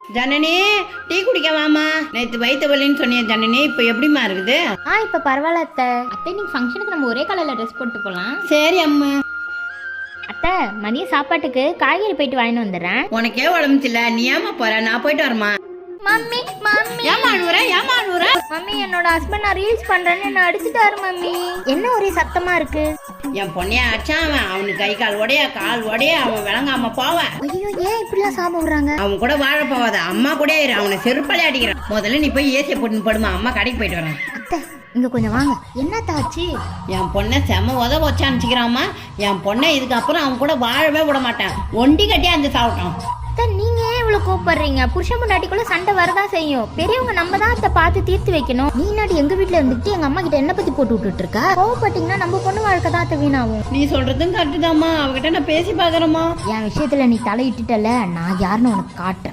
Janani tea குடிக்க வாமா. நேற்று வயிற்று வலின்னு சொன்னிய ஜனனி, இப்போ எப்படிமா இருக்குது? இப்போ பரவாயில்ல அத்தை. அத்தை இன்னைக்கு ஃபங்க்ஷனுக்கு நம்ம ஒரே கலரில் ட்ரெஸ் போட்டு போகலாம். சரி அம்மா. அத்தை மதியம் சாப்பாட்டுக்கு காய்கறி போயிட்டு வாங்கிட்டு வந்துடுறேன். உனக்கே உடம்புச்சில்ல, நீ ஏமா போற? நான் போயிட்டு வரமா. மம்மி மம்மி ஏமா அழுவுற? மம்மி என்னோட ஹஸ்பண்ட் நான் ரீல்ஸ் பண்றேன்னு என்ன அடிச்சுட்டாரு மம்மி. என்ன ஒரே சத்தமா இருக்கு? என் பொண்ணைய அடிச்சான் அவனுக்கு கை கால் உடைய அவன் விளங்காம போவன். ஐயோ ஏன் இப்படிலாம் சாபம் விடுறாங்க? அவன் கூட வாழ போவாத, அம்மா கூட இரு. அவனை செருப்பாலே அடிக்கிறான். முதல்ல நீ போய் ஏசிய போட்டு படுமா, அம்மா கடைக்கு போயிட்டு வரேன். அத்தை இங்க கொஞ்சம் வாங்க. என்ன தாச்சு? என் பொண்ணை செம வச்சு அனுப்பிச்சிக்கிறாமா. என் பொண்ணை இதுக்கப்புறம் அவன் கூட வாழவே விட மாட்டேன். ஒண்டி கட்டியா அந்த சாப்பிட்டோம். நீங்க ஏன் இவ்வளவு கோப்படுறீங்க? புருஷன் முன்னாடிக்குள்ள சண்டை வரதான் செய்யும். பெரியவங்க நம்ம தான் அதை பார்த்து தீர்த்து வைக்கணும். நீ நாடி எங்க வீட்டுல இருந்துட்டு எங்க அம்மா கிட்ட என்ன பத்தி போட்டு விட்டுட்டு இருக்க? கோவப்பட்டீங்கன்னா நம்ம பொண்ணு வாழ்க்கை தான் வீணாகும். நீ சொல்றதும் கரெக்ட் தாம்மா. அவகிட்ட நான் பேசி பாக்குறேம்மா. என் விஷயத்துல நீ தலையிட்டுட்டல, நான் யாருன்னு உனக்கு காட்டுறேன்.